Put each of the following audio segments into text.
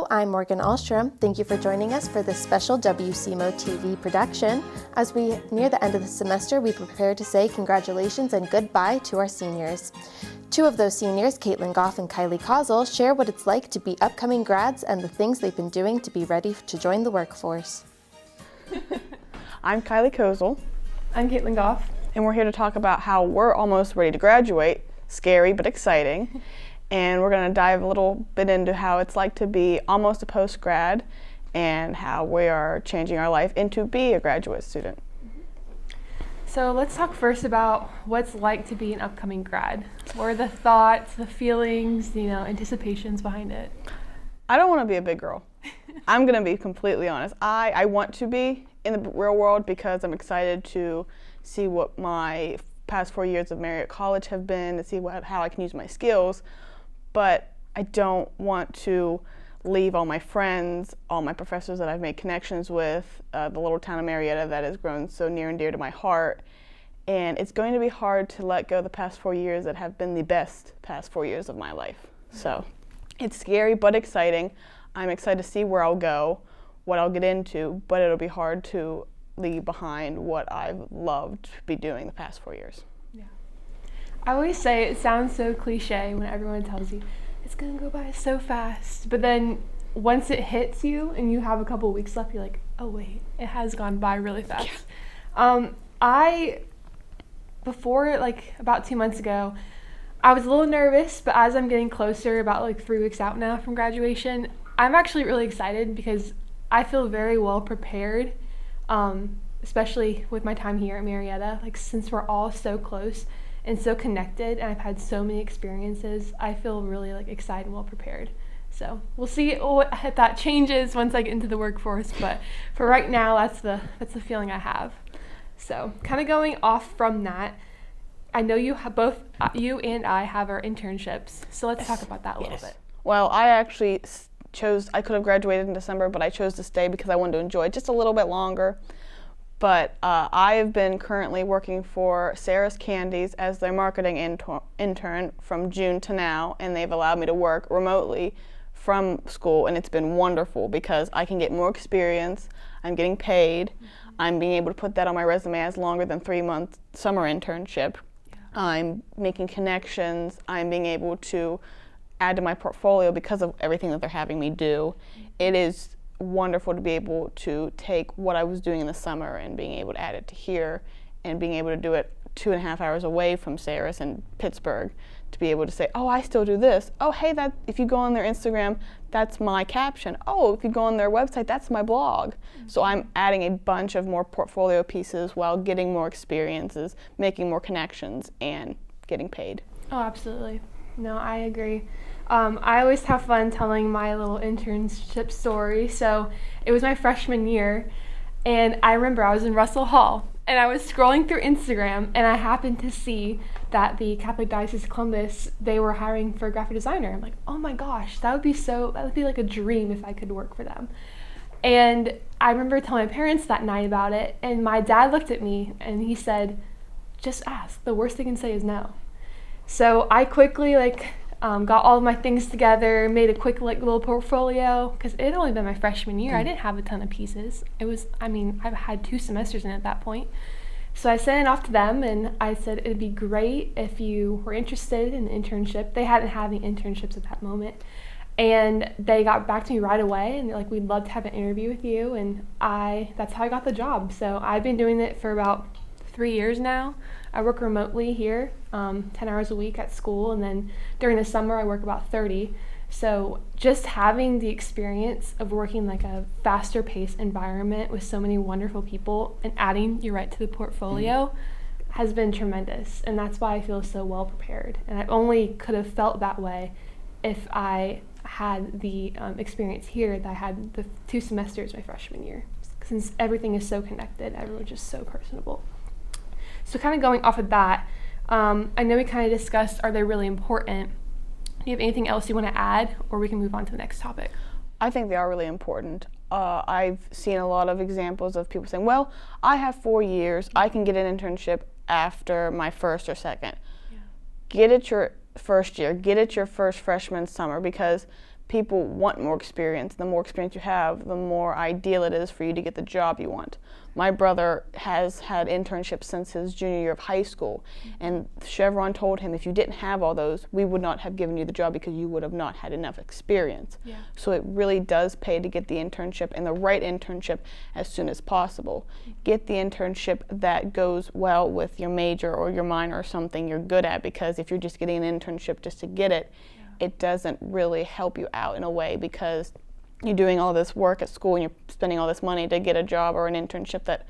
Hello, I'm Morgan Ahlstrom. Thank you for joining us for this special WCMO TV production. As we near the end of the semester, we prepare to say congratulations and goodbye to our seniors. Two of those seniors, Kaitlyn Gough and Kyleigh Kozel, share what it's like to be upcoming grads and the things they've been doing to be ready to join the workforce. I'm Kyleigh Kozel. I'm Kaitlyn Gough. And we're here to talk about how we're almost ready to graduate. Scary but exciting. And we're going to dive a little bit into how it's like to be almost a post-grad and how we are changing our life into be a graduate student. So let's talk first about what's like to be an upcoming grad. What are the thoughts, the feelings, anticipations behind it? I don't want to be a big girl. I'm going to be completely honest. I want to be in the real world because I'm excited to see what my past 4 years of Marietta College have been, to see how I can use my skills. But I don't want to leave all my friends, all my professors that I've made connections with, the little town of Marietta that has grown so near and dear to my heart. And it's going to be hard to let go the past 4 years that have been the best past 4 years of my life. So it's scary but exciting. I'm excited to see where I'll go, what I'll get into, but it'll be hard to leave behind what I've loved to be doing the past 4 years. I always say it sounds so cliche when everyone tells you it's going to go by so fast. But then once it hits you and you have a couple of weeks left, you're like, oh wait, it has gone by really fast. Yeah. Before about 2 months ago, I was a little nervous, but as I'm getting closer, about 3 weeks out now from graduation, I'm actually really excited because I feel very well prepared, especially with my time here at Marietta. Since we're all so close and so connected, and I've had so many experiences, I feel really excited and well prepared. So we'll see if that changes once I get into the workforce, but for right now, that's the feeling I have. So kind of going off from that, I know you and I have our internships, so let's talk about that a little bit. Well, I actually I could have graduated in December, but I chose to stay because I wanted to enjoy it just a little bit longer. But I have been currently working for Sarah's Candies as their marketing intern from June to now, and they've allowed me to work remotely from school, and it's been wonderful because I can get more experience, I'm getting paid, I'm being able to put that on my resume as longer than 3-month summer internship. Yeah. I'm making connections, I'm being able to add to my portfolio because of everything that they're having me do. It is wonderful to be able to take what I was doing in the summer and being able to add it to here and being able to do it 2.5 hours away from Sarah's in Pittsburgh, to be able to say, oh, I still do this. Oh, hey, if you go on their Instagram, that's my caption. Oh, if you go on their website, that's my blog. Mm-hmm. So I'm adding a bunch of more portfolio pieces while getting more experiences, making more connections, and getting paid. Oh, absolutely. No, I agree. I always have fun telling my little internship story. So it was my freshman year, and I remember I was in Russell Hall, and I was scrolling through Instagram, and I happened to see that the Catholic Diocese of Columbus, they were hiring for a graphic designer. I'm like, oh my gosh, that would be like a dream if I could work for them. And I remember telling my parents that night about it, and my dad looked at me, and he said, just ask. The worst they can say is no. So I quickly got all of my things together, made a quick little portfolio, because it had only been my freshman year. I didn't have a ton of pieces. I've had 2 semesters in it at that point. So I sent it off to them, and I said it'd be great if you were interested in the internship. They hadn't had any internships at that moment. And they got back to me right away, and they're like, we'd love to have an interview with you. And that's how I got the job. So I've been doing it for about 3 years now. I work remotely here, 10 hours a week at school, and then during the summer I work about 30. So just having the experience of working a faster paced environment with so many wonderful people and adding you right to the portfolio has been tremendous, and that's why I feel so well prepared. And I only could have felt that way if I had the experience here that I had the 2 semesters my freshman year, since everything is so connected, everyone's just so personable. So kind of going off of that, I know we kind of discussed, are they really important? Do you have anything else you want to add, or we can move on to the next topic? I think they are really important. I've seen a lot of examples of people saying, well, I have 4 years, I can get an internship after my first or second. Yeah. Get it your first year, get it your first freshman summer, because people want more experience. The more experience you have, the more ideal it is for you to get the job you want. My brother has had internships since his junior year of high school, and Chevron told him, if you didn't have all those, we would not have given you the job because you would have not had enough experience. Yeah. So it really does pay to get the internship, and the right internship, as soon as possible. Get the internship that goes well with your major or your minor or something you're good at, because if you're just getting an internship just to get it, it doesn't really help you out in a way, because you're doing all this work at school and you're spending all this money to get a job or an internship that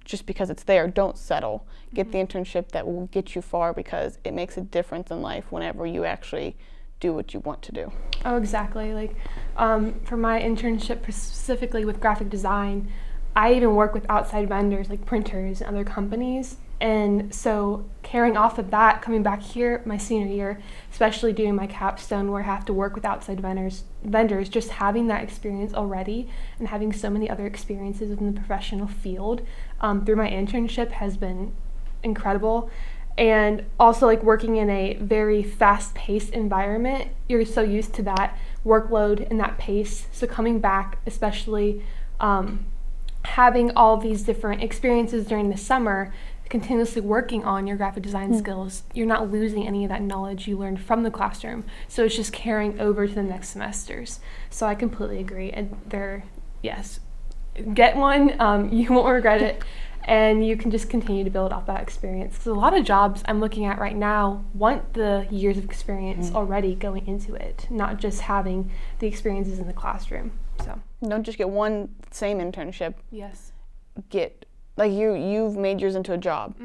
just because it's there. Don't settle. Get the internship that will get you far, because it makes a difference in life whenever you actually do what you want to do. Oh, exactly. Like for my internship specifically with graphic design, I even work with outside vendors like printers and other companies. And so carrying off of that, coming back here my senior year, especially doing my capstone where I have to work with outside vendors, just having that experience already and having so many other experiences within the professional field through my internship has been incredible. And also like working in a very fast-paced environment, you're so used to that workload and that pace. So coming back, especially having all these different experiences during the summer, continuously working on your graphic design skills, you're not losing any of that knowledge you learned from the classroom. So it's just carrying over to the next semesters. So I completely agree. And yes, get one. You won't regret it. And you can just continue to build off that experience. Because a lot of jobs I'm looking at right now want the years of experience already going into it, not just having the experiences in the classroom. So don't just get one same internship. Yes. Like you've made yours into a job,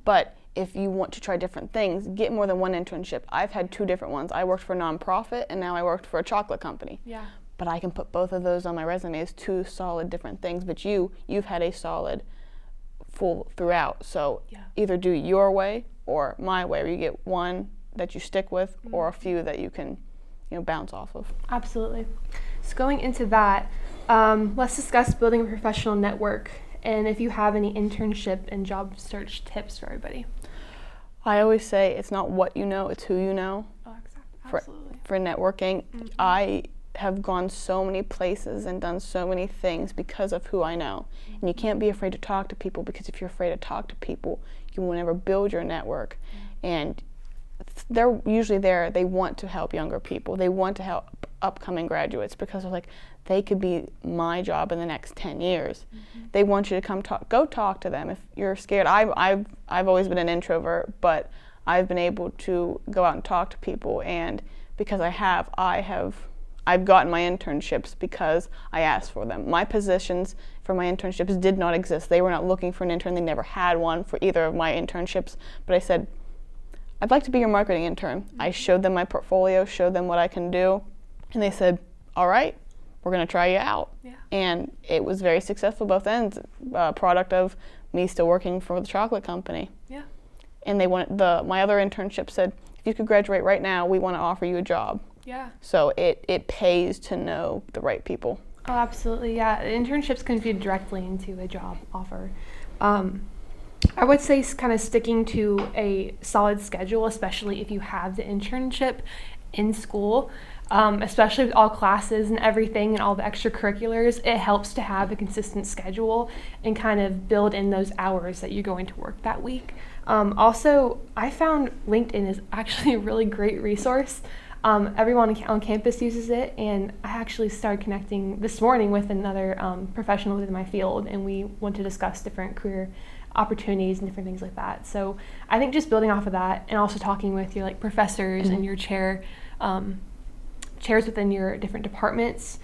but if you want to try different things, get more than one internship. I've had 2 different ones. I worked for a nonprofit, and now I worked for a chocolate company. Yeah. But I can put both of those on my resume as 2 solid different things. But you've had a solid full throughout. So either do your way or my way, where you get one that you stick with, or a few that you can, bounce off of. Absolutely. So going into that, let's discuss building a professional network. And if you have any internship and job search tips for everybody. I always say it's not what you know, it's who you know. Oh, exactly. Absolutely. For networking. I have gone so many places and done so many things because of who I know. And you can't be afraid to talk to people, because if you're afraid to talk to people, you will never build your network. And they're usually there, they want to help younger people. They want to help upcoming graduates, because they're like, they could be my job in the next 10 years. They want you to go talk to them. If you're scared, I've always been an introvert, but I've been able to go out and talk to people, and because I've gotten my internships because I asked for them. My positions for my internships did not exist. They were not looking for an intern. They never had one for either of my internships, but I said, I'd like to be your marketing intern. I showed them my portfolio, showed them what I can do, and they said, all right, we're going to try you out. Yeah. And it was very successful both ends, product of me still working for the chocolate company. Yeah. And my other internship said, if you could graduate right now, we want to offer you a job. Yeah. So it pays to know the right people. Oh, absolutely, yeah. Internships can feed directly into a job offer. I would say kind of sticking to a solid schedule, especially if you have the internship in school, especially with all classes and everything and all the extracurriculars. It helps to have a consistent schedule and kind of build in those hours that you're going to work that week. Also, I found LinkedIn is actually a really great resource. Everyone on campus uses it, and I actually started connecting this morning with another professional within my field, and we want to discuss different career opportunities and different things like that. So I think just building off of that, and also talking with your professors and your chairs within your different departments,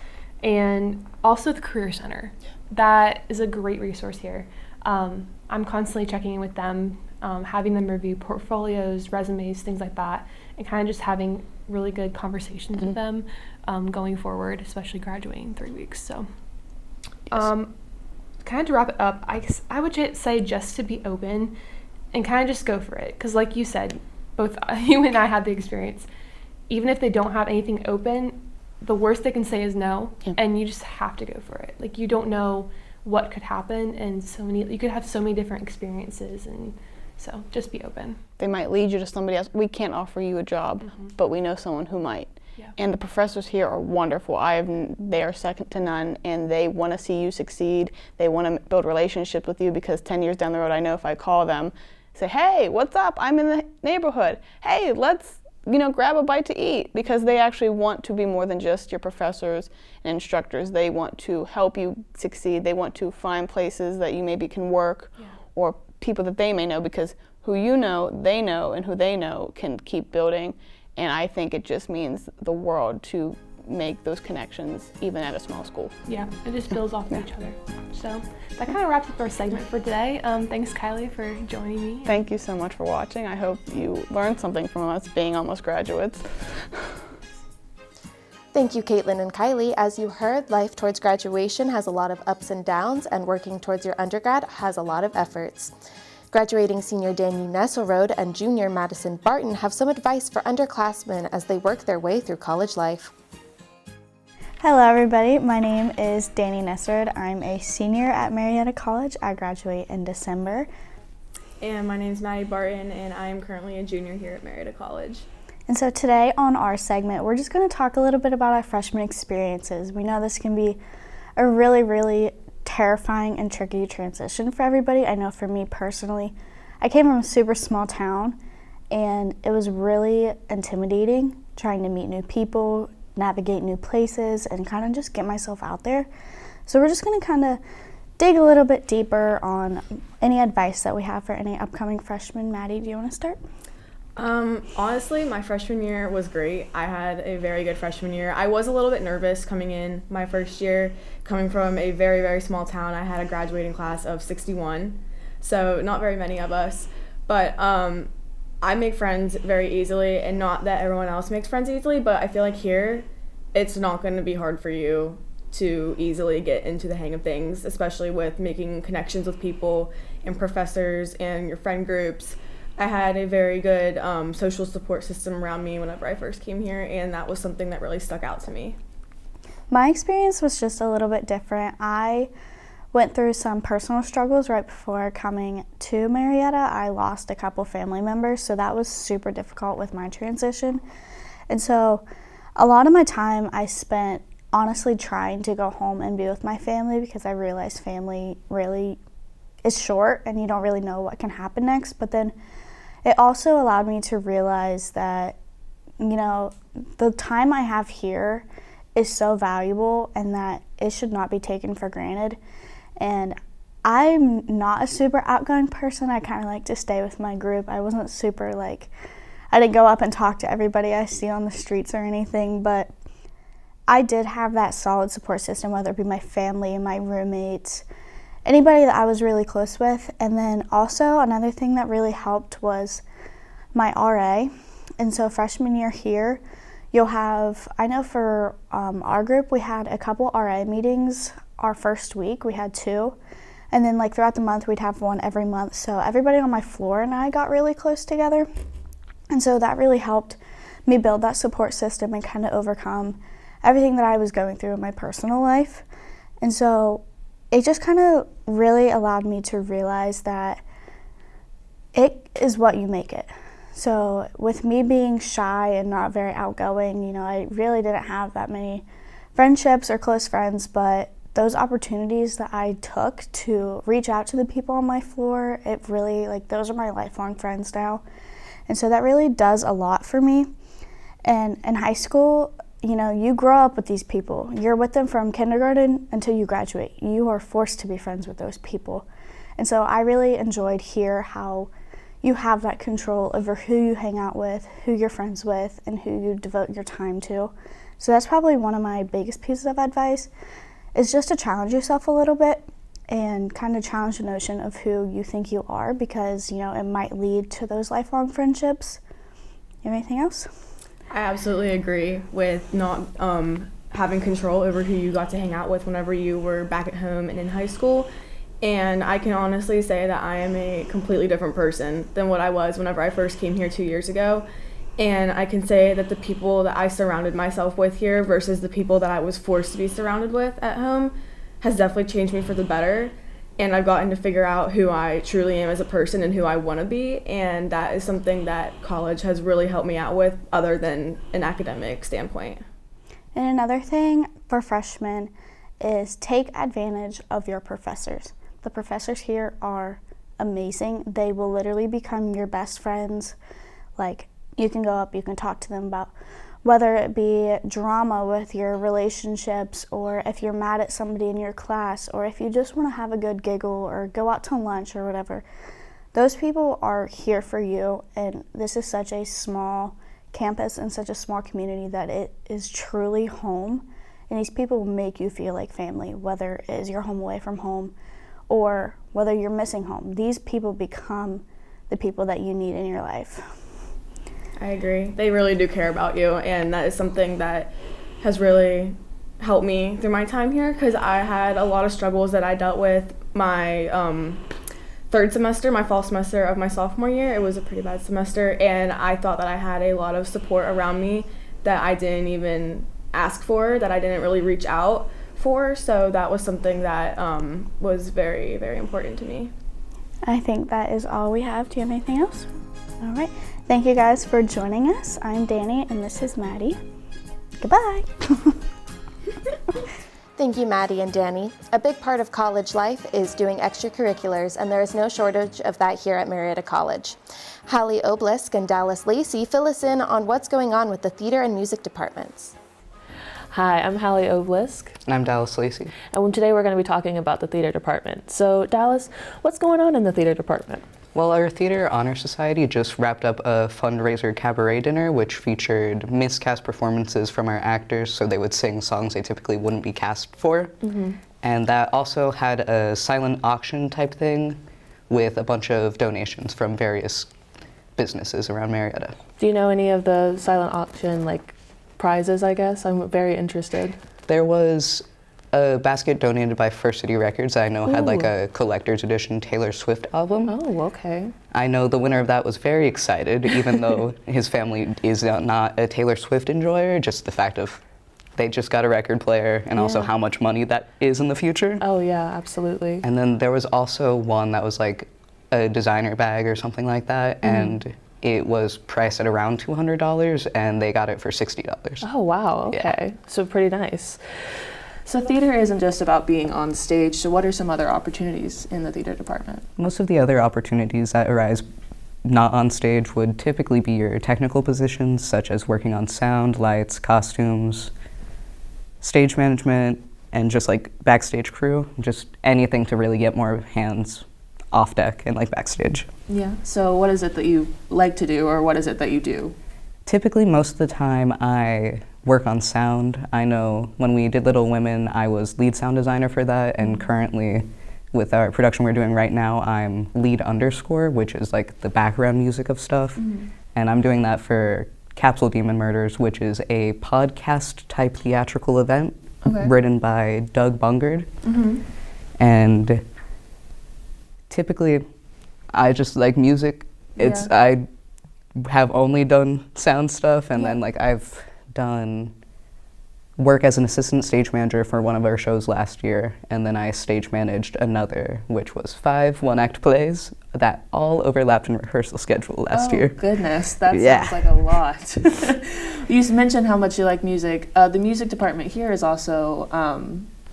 and also the Career Center. That is a great resource here. I'm constantly checking in with them, having them review portfolios, resumes, things like that, and kind of just having really good conversations with them going forward, especially graduating in 3 weeks. So kind of to wrap it up, I would say just to be open and kind of just go for it. Because like you said, both you and I had the experience. Even if they don't have anything open, the worst they can say is no, and you just have to go for it. Like, you don't know what could happen, and you could have so many different experiences, and so just be open. They might lead you to somebody else. We can't offer you a job, but we know someone who might. Yeah. And the professors here are wonderful. They are second to none, and they want to see you succeed. They want to build relationships with you, because 10 years down the road, I know if I call them, say, hey, what's up? I'm in the neighborhood. Hey, let's grab a bite to eat, because they actually want to be more than just your professors and instructors. They want to help you succeed. They want to find places that you maybe can work, or people that they may know, because who you know, and who they know can keep building. And I think it just means the world to make those connections, even at a small school. Yeah, it just builds off of each other. So that kind of wraps up our segment for today. Thanks, Kyleigh, for joining me. Thank you so much for watching. I hope you learned something from us, being almost graduates. Thank you, Kaitlyn and Kyleigh. As you heard, life towards graduation has a lot of ups and downs, and working towards your undergrad has a lot of efforts. Graduating senior Dani Nesselroad and junior Maddi Barton have some advice for underclassmen as they work their way through college life. Hello everybody, my name is Dani Nesselroad. I'm a senior at Marietta College. I graduate in December. And my name is Maddi Barton, and I am currently a junior here at Marietta College. And so today on our segment, we're just going to talk a little bit about our freshman experiences. We know this can be a really, really terrifying and tricky transition for everybody. I know for me personally, I came from a super small town, and it was really intimidating trying to meet new people, navigate new places, and kind of just get myself out there. So we're just going to kind of dig a little bit deeper on any advice that we have for any upcoming freshmen. Maddi, do you want to start? Honestly, my freshman year was great. I had a very good freshman year. I was a little bit nervous coming in my first year. Coming from a very, very small town, I had a graduating class of 61, so not very many of us. But I make friends very easily, and not that everyone else makes friends easily, but I feel like here it's not going to be hard for you to easily get into the hang of things, especially with making connections with people and professors and your friend groups. I had a very good social support system around me whenever I first came here, and that was something that really stuck out to me. My experience was just a little bit different. I went through some personal struggles right before coming to Marietta. I lost a couple family members, so that was super difficult with my transition. And so a lot of my time I spent honestly trying to go home and be with my family, because I realized family really is short and you don't really know what can happen next. But then it also allowed me to realize that, the time I have here is so valuable and that it should not be taken for granted. And I'm not a super outgoing person. I kind of like to stay with my group. I wasn't super I didn't go up and talk to everybody I see on the streets or anything, but I did have that solid support system, whether it be my family and my roommates, anybody that I was really close with. And then also another thing that really helped was my RA. And so freshman year here, you'll have, I know for our group, we had a couple RA meetings our first week. We had 2. And then throughout the month, we'd have one every month. So everybody on my floor and I got really close together. And so that really helped me build that support system and kind of overcome everything that I was going through in my personal life. And so it just kind of really allowed me to realize that it is what you make it. So with me being shy and not very outgoing, I really didn't have that many friendships or close friends, but those opportunities that I took to reach out to the people on my floor, it really, those are my lifelong friends now. And so that really does a lot for me. And in high school, you grow up with these people. You're with them from kindergarten until you graduate. You are forced to be friends with those people. And so I really enjoyed here how you have that control over who you hang out with, who you're friends with, and who you devote your time to. So that's probably one of my biggest pieces of advice, is just to challenge yourself a little bit and kind of challenge the notion of who you think you are, because, it might lead to those lifelong friendships. You have anything else? I absolutely agree with not having control over who you got to hang out with whenever you were back at home and in high school. And I can honestly say that I am a completely different person than what I was whenever I first came here 2 years ago. And I can say that the people that I surrounded myself with here versus the people that I was forced to be surrounded with at home has definitely changed me for the better. and I've gotten to figure out who I truly am as a person and who I want to be, and that is something that college has really helped me out with other than an academic standpoint. And another thing for freshmen is take advantage of your professors. The professors here are amazing. They will literally become your best friends. Like, you can go up, you can talk to them about whether it be drama with your relationships, or if you're mad at somebody in your class, or if you just want to have a good giggle or go out to lunch or whatever. Those people are here for you, and this is such a small campus and such a small community that it is truly home. And these people will make you feel like family, whether it is your home away from home or whether you're missing home. These people become the people that you need in your life. I agree. They really do care about you, and that is something that has really helped me through my time here, because I had a lot of struggles that I dealt with my third semester, my fall semester of my sophomore year. It was a pretty bad semester, and I thought that I had a lot of support around me that I didn't even ask for, that I didn't really reach out for, so that was something that was very, very important to me. I think that is all we have. Do you have anything else? All right. Thank you guys for joining us. I'm Dani, and this is Maddi. Goodbye. Thank you, Maddi and Dani. A big part of college life is doing extracurriculars, and there is no shortage of that here at Marietta College. Hallie Oblisk and Lacey fill us in on what's going on with the theater and music departments. Hi, I'm Hallie Oblisk. And I'm Lacey. And today we're going to be talking about the theater department. So Dallas, what's going on in the theater department? Well, our Theater Honor Society just wrapped up a fundraiser cabaret dinner, which featured miscast performances from our actors, so they would sing songs they typically wouldn't be cast for. Mm-hmm. And that also had a silent auction type thing with a bunch of donations from various businesses around Marietta. Do you know any of the silent auction, prizes, I guess? I'm very interested. There was a basket donated by First City Records I know had a collector's edition Taylor Swift album. Oh, okay. I know the winner of that was very excited, even though his family is not a Taylor Swift enjoyer, just the fact of they just got a record player and also how much money that is in the future. Oh yeah, absolutely. And then there was also one that was like a designer bag or something like that, and it was priced at around $200 and they got it for $60. Oh wow, okay. Yeah. So pretty nice. So theater isn't just about being on stage, so what are some other opportunities in the theater department? Most of the other opportunities that arise not on stage would typically be your technical positions, such as working on sound, lights, costumes, stage management, and just backstage crew, just anything to really get more hands off deck and backstage. Yeah, so what is it that you like to do, or what is it that you do? Typically, most of the time, I work on sound. I know when we did Little Women, I was lead sound designer for that, and currently, with our production we're doing right now, I'm lead underscore, which is the background music of stuff. Mm-hmm. And I'm doing that for Capsule Demon Murders, which is a podcast-type theatrical event written by Doug Bungard. Mm-hmm. And typically, I just like music. I have only done sound stuff, and then I've done work as an assistant stage manager for one of our shows last year, and then I stage managed another, which was 5 one-act plays that all overlapped in rehearsal schedule last year. Oh goodness, that sounds like a lot. You mentioned how much you like music. The music department here is also,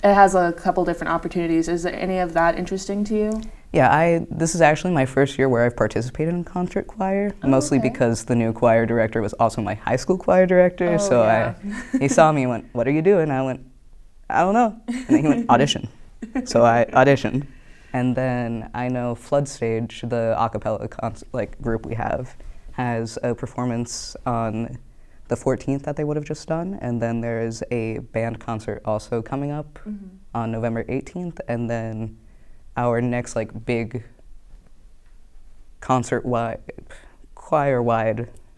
it has a couple different opportunities. Is there any of that interesting to you? Yeah, this is actually my first year where I've participated in concert choir, mostly because the new choir director was also my high school choir director. He saw me and went, "What are you doing?" I went, "I don't know." And then he went, "Audition." So I auditioned. And then I know Flood Stage, the a cappella group we have, has a performance on the 14th that they would have just done. And then there is a band concert also coming up on November 18th. And then our next big choir-wide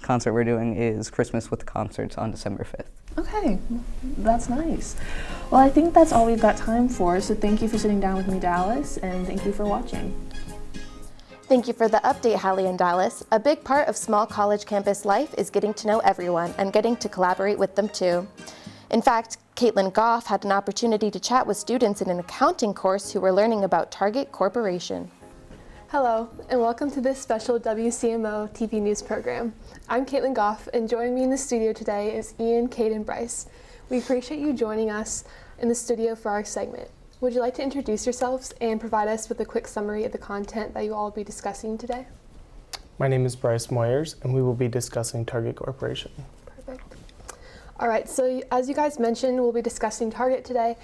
concert we're doing is Christmas with Concerts on December 5th. Okay, that's nice. Well, I think that's all we've got time for, so thank you for sitting down with me, Dallas, and thank you for watching. Thank you for the update, Hallie and Dallas. A big part of small college campus life is getting to know everyone and getting to collaborate with them too. In fact, Kaitlyn Gough had an opportunity to chat with students in an accounting course who were learning about Target Corporation. Hello, and welcome to this special WCMO TV news program. I'm Kaitlyn Gough, and joining me in the studio today is Ian, Kade, and Bryce. We appreciate you joining us in the studio for our segment. Would you like to introduce yourselves and provide us with a quick summary of the content that you all will be discussing today? My name is Bryce Moyers, and we will be discussing Target Corporation. Perfect. All right, so as you guys mentioned, we'll be discussing Target today.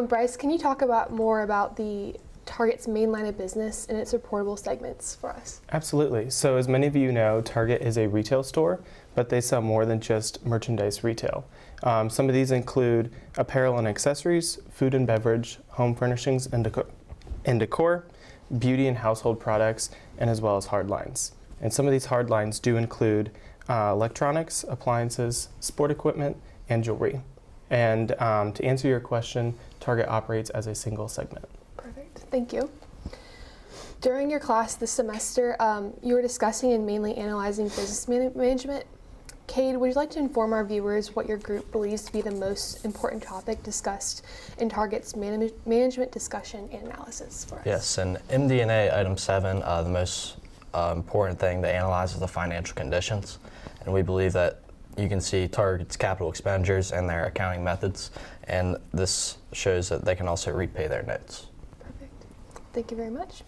Bryce, can you talk more about the Target's main line of business and its reportable segments for us? Absolutely. So as many of you know, Target is a retail store, but they sell more than just merchandise retail. Some of these include apparel and accessories, food and beverage, home furnishings and decor, beauty and household products, and as well as hard lines. And some of these hard lines do include electronics, appliances, sport equipment, and jewelry. And to answer your question, Target operates as a single segment. Perfect, thank you. During your class this semester, you were discussing and mainly analyzing business management. Kade, would you like to inform our viewers what your group believes to be the most important topic discussed in Target's management discussion and analysis for us? Yes, in MD&A item 7, the most important thing to analyze is the financial conditions. And we believe that you can see Target's capital expenditures and their accounting methods, and this shows that they can also repay their notes. Perfect. Thank you very much.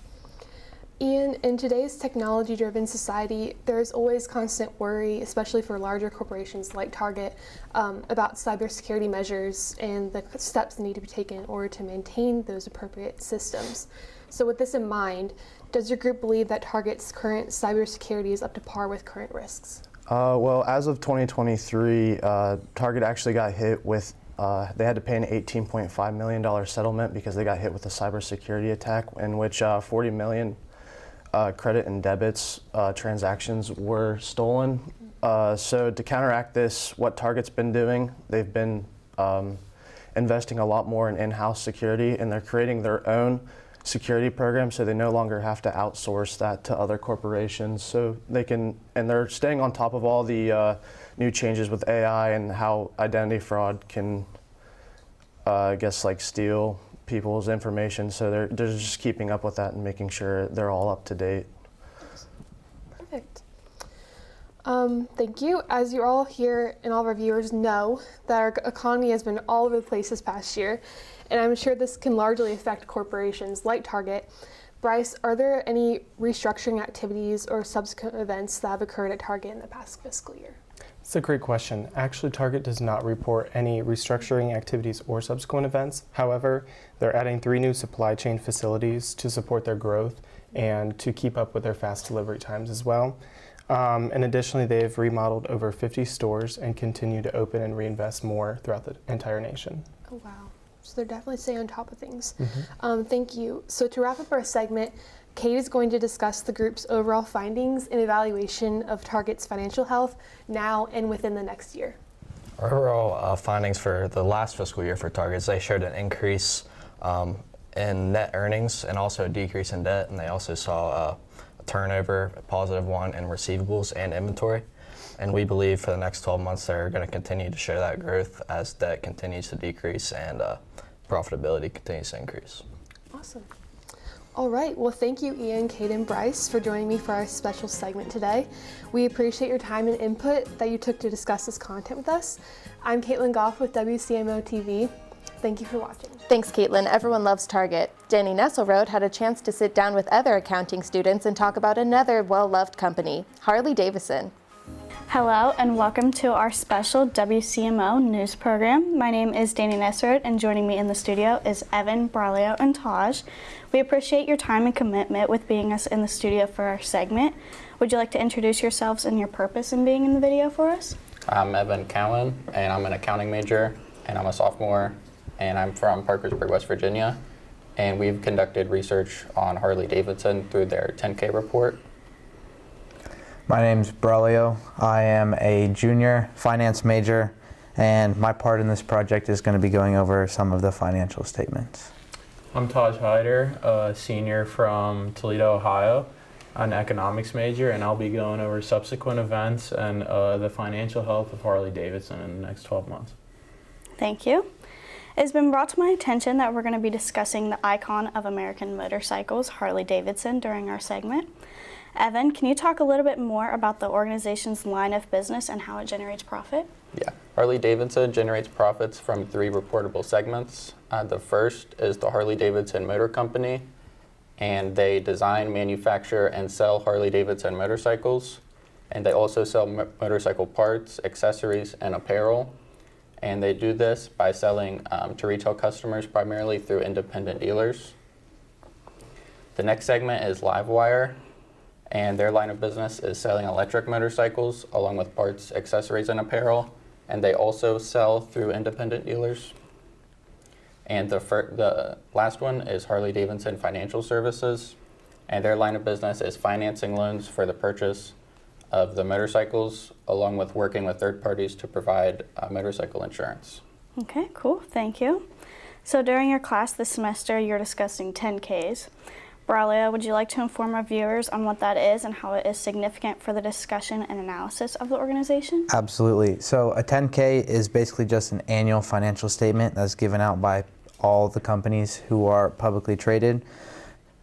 Ian, in today's technology-driven society, there's always constant worry, especially for larger corporations like Target, about cybersecurity measures and the steps that need to be taken in order to maintain those appropriate systems. So with this in mind, does your group believe that Target's current cybersecurity is up to par with current risks? Well, as of 2023, Target actually got hit with, they had to pay an $18.5 million settlement because they got hit with a cybersecurity attack in which 40 million credit and debits transactions were stolen. So to counteract this, what Target's been doing, they've been investing a lot more in in-house security, and they're creating their own security program, so they no longer have to outsource that to other corporations. So they can, and they're staying on top of all the new changes with AI and how identity fraud can, steal people's information. So they're just keeping up with that and making sure they're all up to date. Perfect. Thank you. As you all here and all of our viewers know, that our economy has been all over the place this past year, and I'm sure this can largely affect corporations like Target. Bryce, are there any restructuring activities or subsequent events that have occurred at Target in the past fiscal year? That's a great question. Actually, Target does not report any restructuring activities or subsequent events. However, they're adding 3 new supply chain facilities to support their growth and to keep up with their fast delivery times as well. And additionally, they've remodeled over 50 stores and continue to open and reinvest more throughout the entire nation. Oh, wow. So they're definitely staying on top of things. Thank you. So to wrap up our segment, Kade is going to discuss the group's overall findings and evaluation of Target's financial health now and within the next year. Our overall findings for the last fiscal year for Target, they showed an increase in net earnings and also a decrease in debt, and they also saw a turnover, a +1 in receivables and inventory. And we believe for the next 12 months they're going to continue to show that growth as debt continues to decrease and profitability continues to increase. Awesome. All right, well, thank you, Ian, Kade, and Bryce, for joining me for our special segment today. We appreciate your time and input that you took to discuss this content with us. I'm Kaitlyn Gough with WCMO TV. Thank you for watching. Thanks, Kaitlyn. Everyone loves Target. Dani Nesselroad had a chance to sit down with other accounting students and talk about another well-loved company, Harley-Davidson. Hello and welcome to our special WCMO news program. My name is Dani Nesselroad, and joining me in the studio is Evan, Braulio, and Taj. We appreciate your time and commitment with being us in the studio for our segment. Would you like to introduce yourselves and your purpose in being in the video for us? I'm Evan Cowan, and I'm an accounting major, and I'm a sophomore, and I'm from Parkersburg, West Virginia. And we've conducted research on Harley-Davidson through their 10K report. My name's Braulio. I am a junior finance major, and my part in this project is going to be going over some of the financial statements. I'm Taj Haidar, a senior from Toledo, Ohio, an economics major, and I'll be going over subsequent events and the financial health of Harley-Davidson in the next 12 months. Thank you. It's been brought to my attention that we're going to be discussing the icon of American motorcycles, Harley Davidson, during our segment. Evan, can you talk a little bit more about the organization's line of business and how it generates profit? Yeah, Harley Davidson generates profits from 3 reportable segments. The first is the Harley Davidson Motor Company, and they design, manufacture, and sell Harley Davidson motorcycles. And they also sell motorcycle parts, accessories, and apparel. And they do this by selling to retail customers primarily through independent dealers. The next segment is Livewire, and their line of business is selling electric motorcycles along with parts, accessories, and apparel. And they also sell through independent dealers. And the last one is Harley Davidson Financial Services, and their line of business is financing loans for the purchase of the motorcycles, along with working with third parties to provide motorcycle insurance. Okay, cool, thank you. So during your class this semester, you're discussing 10Ks. Braulio, would you like to inform our viewers on what that is and how it is significant for the discussion and analysis of the organization? Absolutely. So a 10K is basically just an annual financial statement that's given out by all the companies who are publicly traded.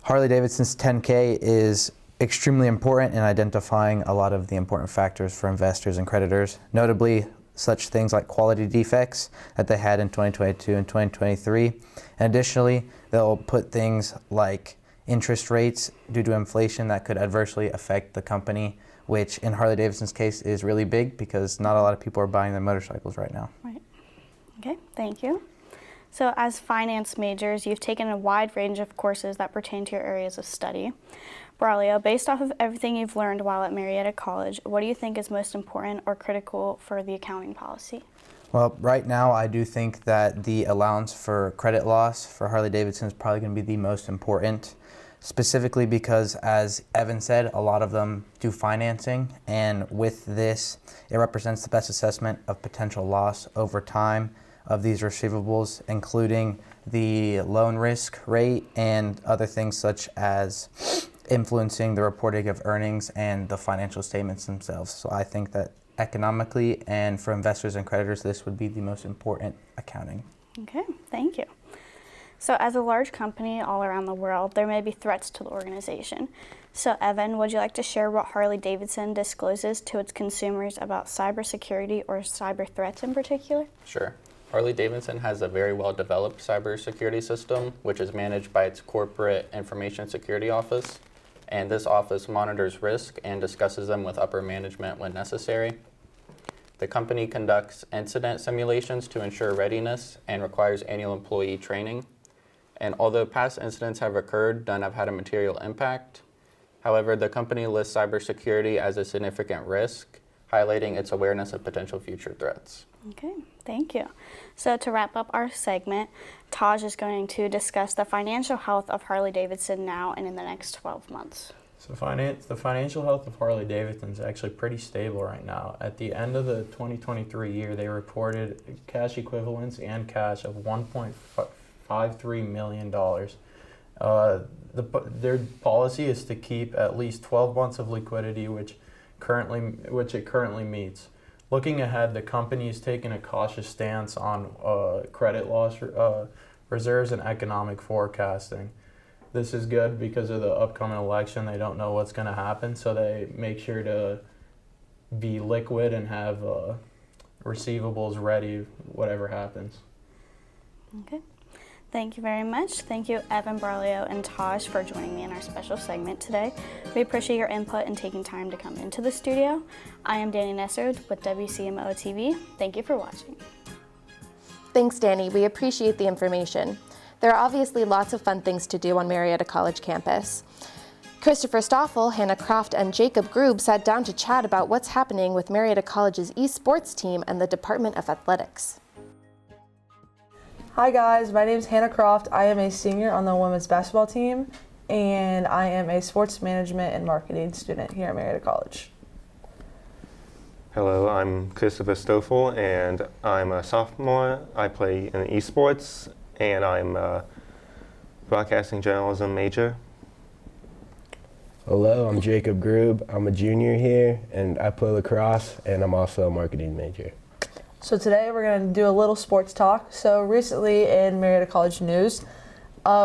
Harley Davidson's 10K is extremely important in identifying a lot of the important factors for investors and creditors, notably such things like quality defects that they had in 2022 and 2023. And additionally, they'll put things like interest rates due to inflation that could adversely affect the company, which in Harley Davidson's case is really big because not a lot of people are buying their motorcycles right now. Right. Okay, thank you. So as finance majors, you've taken a wide range of courses that pertain to your areas of study. Braulio, based off of everything you've learned while at Marietta College, what do you think is most important or critical for the accounting policy? Well, right now I do think that the allowance for credit loss for Harley Davidson is probably going to be the most important, specifically because, as Evan said, a lot of them do financing, and with this, it represents the best assessment of potential loss over time of these receivables, including the loan risk rate and other things such as influencing the reporting of earnings and the financial statements themselves. So I think that economically and for investors and creditors, this would be the most important accounting. Okay, thank you. So as a large company all around the world, there may be threats to the organization. So Evan, would you like to share what Harley Davidson discloses to its consumers about cybersecurity or cyber threats in particular? Sure. Harley Davidson has a very well-developed cybersecurity system, which is managed by its Corporate Information Security Office. And this office monitors risk and discusses them with upper management when necessary. The company conducts incident simulations to ensure readiness and requires annual employee training. And although past incidents have occurred, none have had a material impact. However, the company lists cybersecurity as a significant risk, highlighting its awareness of potential future threats. Okay, thank you. So to wrap up our segment, Taj is going to discuss the financial health of Harley Davidson now and in the next 12 months. So the financial health of Harley Davidson is actually pretty stable right now. At the end of the 2023 year, they reported cash equivalents and cash of $1.53 million. Their policy is to keep at least 12 months of liquidity, which it currently meets. Looking ahead, the company is taking a cautious stance on credit loss reserves and economic forecasting. This is good because of the upcoming election. They don't know what's going to happen, so they make sure to be liquid and have receivables ready, whatever happens. Okay. Thank you very much. Thank you, Evan, Braulio, and Taj, for joining me in our special segment today. We appreciate your input and taking time to come into the studio. I am Dani Nesselroad with WCMO TV. Thank you for watching. Thanks, Dani. We appreciate the information. There are obviously lots of fun things to do on Marietta College campus. Christopher Stoffel, Hannah Kroft, and Jacob Grube sat down to chat about what's happening with Marietta College's esports team and the Department of Athletics. Hi guys, my name is Hannah Kroft. I am a senior on the women's basketball team, and I am a sports management and marketing student here at Marietta College. Hello, I'm Christopher Stoffel, and I'm a sophomore. I play in esports, and I'm a broadcasting journalism major. Hello, I'm Jacob Grube. I'm a junior here, and I play lacrosse, and I'm also a marketing major. So today we're going to do a little sports talk. So recently in Marietta College news,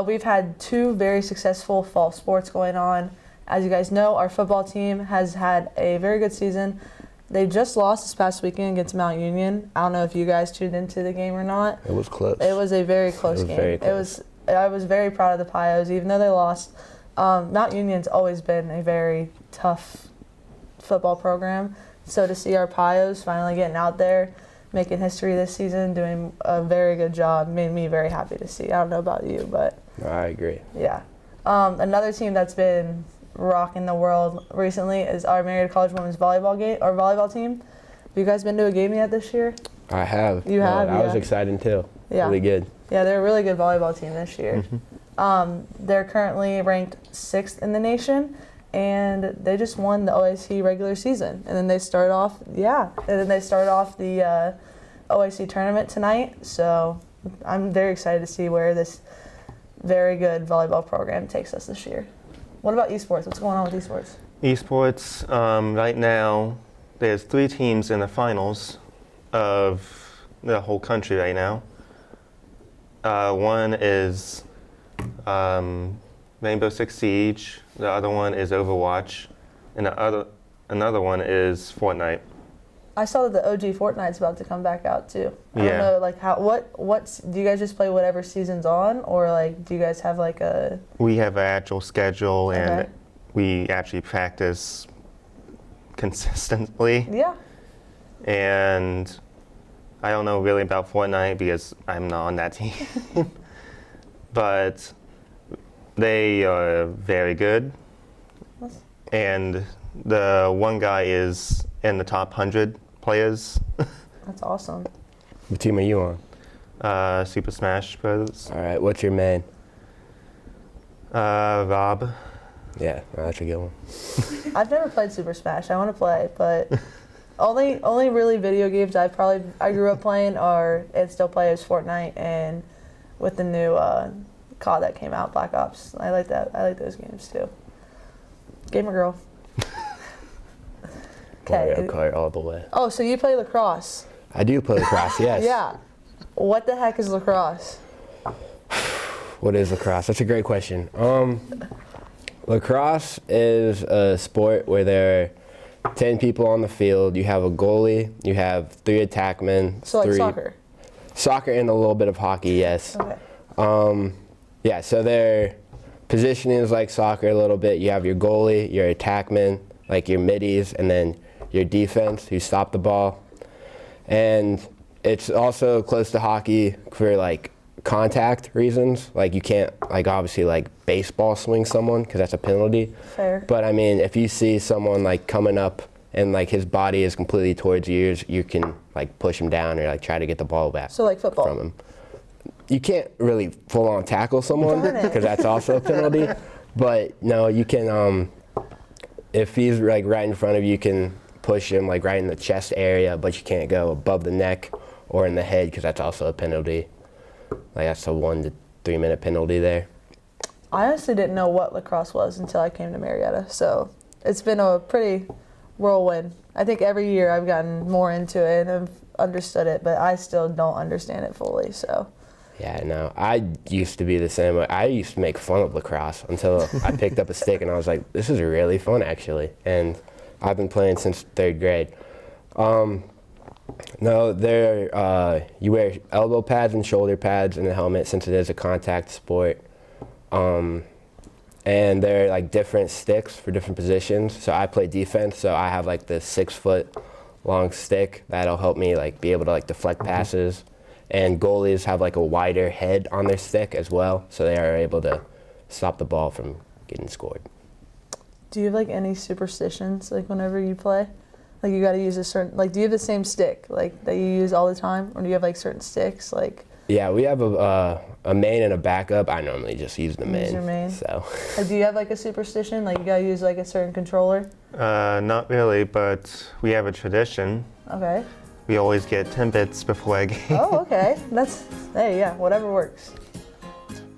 we've had 2 very successful fall sports going on. As you guys know, our football team has had a very good season. They just lost this past weekend against Mount Union. I don't know if you guys tuned into the game or not. It was close. It was a very close game. Very close. I was very proud of the Pios, even though they lost. Mount Union's always been a very tough football program. So to see our Pios finally getting out there, making history this season, doing a very good job, made me very happy to see. I don't know about you, but I agree. yeah. Another team that's been rocking the world recently is our Marietta College women's volleyball team. Have you guys been to a game yet this year? I have. You have, That was yeah. exciting too. Yeah. Really good. Yeah, they're a really good volleyball team this year. They're currently ranked 6th in the nation, and they just won the OIC regular season. And then they start off, the OIC tournament tonight. So I'm very excited to see where this very good volleyball program takes us this year. What about esports? What's going on with esports? Esports, right now, there's 3 teams in the finals of the whole country right now. One is Rainbow Six Siege, the other one is Overwatch, and another one is Fortnite. I saw that the OG Fortnite's about to come back out too. I Yeah. don't know, like do you guys just play whatever season's on, or like do you guys have like a? We have an actual schedule, and Okay. we actually practice consistently. Yeah. And I don't know really about Fortnite because I'm not on that team. But they are very good. And the one guy is in the top 100 players. That's awesome. What team are you on? Super Smash Bros. All right. What's your main? Rob. Yeah, that's a good one. I've never played Super Smash. I want to play, but only really video games I grew up playing and still play is Fortnite, and with the new COD that came out, Black Ops. I like that. I like those games too. Gamer girl. Mario Kart all the way. Oh, so you play lacrosse? I do play lacrosse, yes. Yeah. What the heck is lacrosse? What is lacrosse? That's a great question. Lacrosse is a sport where there are 10 people on the field. You have a goalie, you have 3 attackmen. So like soccer? Soccer and a little bit of hockey, yes. Okay. Yeah, so their positioning is like soccer a little bit. You have your goalie, your attackman, like your middies, and then your defense who stop the ball. And it's also close to hockey for like contact reasons. Like you can't like obviously like baseball swing someone because that's a penalty. Fair. But I mean, if you see someone like coming up and like his body is completely towards yours, you can like push him down or like try to get the ball back. So like football. From him. You can't really full on tackle someone because that's also a penalty. But no, you can if he's like right in front of you, you can push him like right in the chest area, but you can't go above the neck or in the head because that's also a penalty. Like that's a 1 to 3 minute penalty there. I honestly didn't know what lacrosse was until I came to Marietta, so it's been a pretty whirlwind. I think every year I've gotten more into it and have understood it, but I still don't understand it fully, so. Yeah, no, I used to be the same way. I used to make fun of lacrosse until I picked up a stick and I was like, this is really fun actually. And I've been playing since 3rd grade. No, you wear elbow pads and shoulder pads and a helmet since it is a contact sport. And they're like different sticks for different positions. So I play defense, so I have like the 6 foot long stick that'll help me like be able to like deflect passes. And goalies have like a wider head on their stick as well, so they are able to stop the ball from getting scored. Do you have like any superstitions like whenever you play? Like you got to use a certain, like do you have the same stick like that you use all the time, or do you have like certain sticks like? Yeah, we have a main and a backup. I normally just use the main. Use your main. So. Do you have like a superstition, like you got to use like a certain controller? Not really, but we have a tradition. Okay. We always get Timbits before a game. Oh, okay. Hey, yeah, whatever works.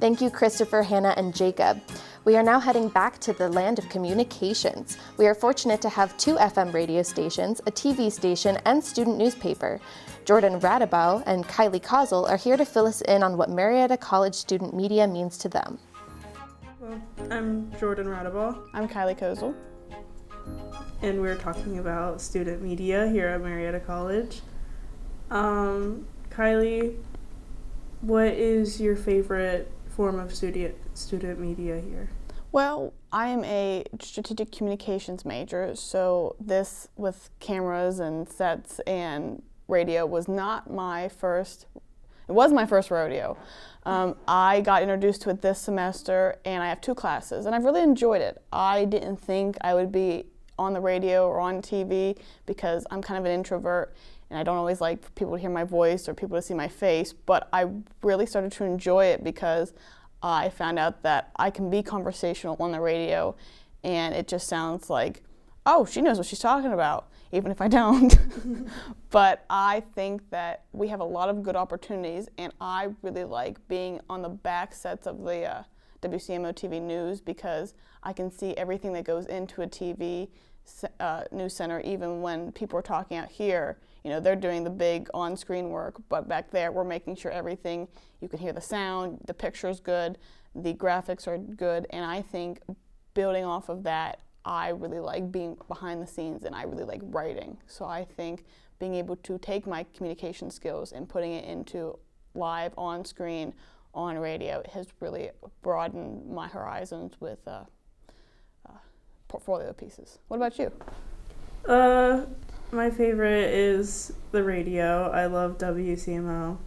Thank you, Christopher, Hannah, and Jacob. We are now heading back to the land of communications. We are fortunate to have 2 FM radio stations, a TV station, and student newspaper. Jordan Radabaugh and Kyleigh Kozel are here to fill us in on what Marietta College Student Media means to them. Well, I'm Jordan Radabaugh. I'm Kyleigh Kozel. And we're talking about student media here at Marietta College. Kyleigh, what is your favorite form of student media here? Well, I am a strategic communications major, so this with cameras and sets and radio was not my first, it was my first rodeo. I got introduced to it this semester, and I have 2 classes, and I've really enjoyed it. I didn't think I would be on the radio or on TV because I'm kind of an introvert, and I don't always like for people to hear my voice or people to see my face, but I really started to enjoy it because I found out that I can be conversational on the radio, and it just sounds like, oh, she knows what she's talking about, even if I don't. But I think that we have a lot of good opportunities, and I really like being on the back sets of the WCMO TV news because I can see everything that goes into a TV news center. Even when people are talking out here, you know, they're doing the big on-screen work, but back there we're making sure everything, you can hear the sound, the picture's good, the graphics are good, and I think building off of that, I really like being behind the scenes, and I really like writing. So I think being able to take my communication skills and putting it into live, on screen, on radio has really broadened my horizons with portfolio pieces. What about you? My favorite is the radio. I love WCMO.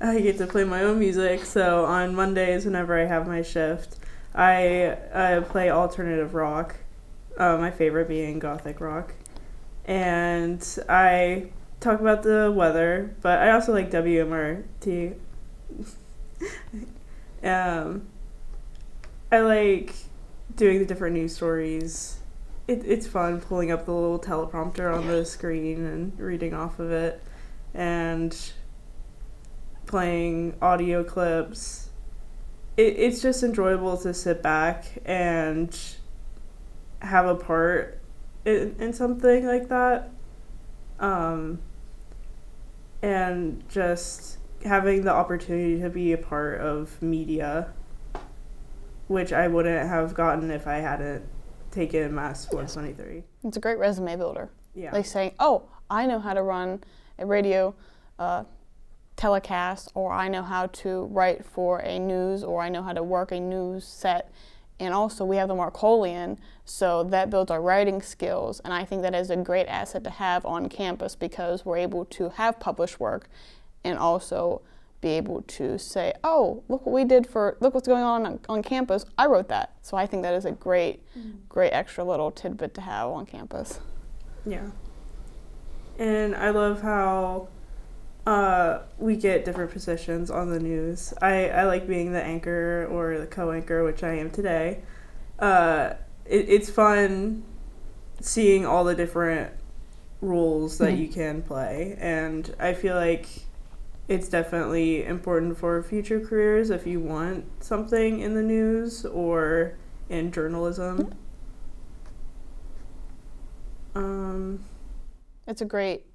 I get to play my own music, so on Mondays whenever I have my shift, I play alternative rock, my favorite being gothic rock. And I talk about the weather, but I also like WMRT. I like doing the different news stories. It's fun pulling up the little teleprompter on the screen and reading off of it and playing audio clips. It's just enjoyable to sit back and have a part in something like that. And just having the opportunity to be a part of media, which I wouldn't have gotten if I hadn't taken Mass Sports 23. It's a great resume builder. Yeah. Like saying, oh, I know how to run a radio telecast, or I know how to write for a news, or I know how to work a news set. And also we have the Marcolian, so that builds our writing skills, and I think that is a great asset to have on campus because we're able to have published work and also be able to say, oh, look what we did look what's going on campus, I wrote that. So I think that is a great extra little tidbit to have on campus. Yeah. And I love how we get different positions on the news. I like being the anchor or the co-anchor, which I am today. It's fun seeing all the different roles that you can play, and I feel like it's definitely important for future careers if you want something in the news or in journalism. It's a great,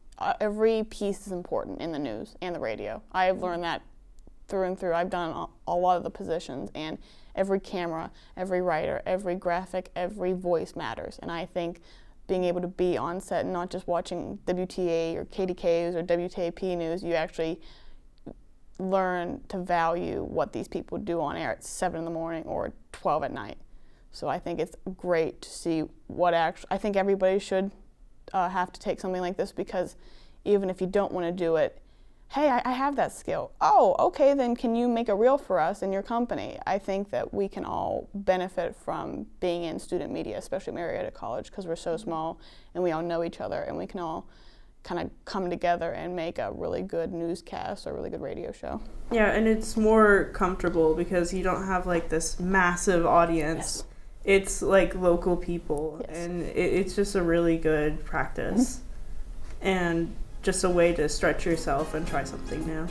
every piece is important in the news and the radio. I've learned that through and through. I've done a lot of the positions, and every camera, every writer, every graphic, every voice matters. And I think being able to be on set and not just watching WTA or KDKs or WTAP news, you actually learn to value what these people do on air at 7 in the morning or 12 at night. So I think it's great to see what I think everybody should have to take something like this, because even if you don't want to do it, hey, I have that skill. Oh, okay, then can you make a reel for us in your company? I think that we can all benefit from being in student media, especially Marietta College, because we're so small and we all know each other, and we can all kind of come together and make a really good newscast or a really good radio show. Yeah, and it's more comfortable because you don't have like this massive audience. Yes. It's like local people, yes. And it's just a really good practice. And just a way to stretch yourself and try something new.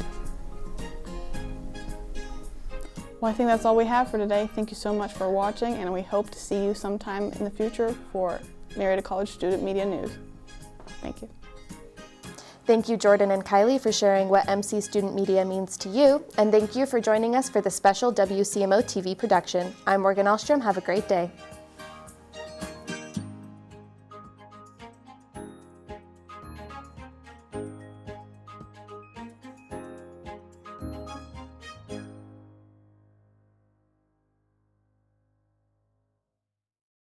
Well, I think that's all we have for today. Thank you so much for watching, and we hope to see you sometime in the future for Marietta College Student Media News. Thank you. Thank you, Jordan and Kyleigh, for sharing what MC Student Media means to you, and thank you for joining us for the special WCMO TV production. I'm Morgan Ahlstrom. Have a great day.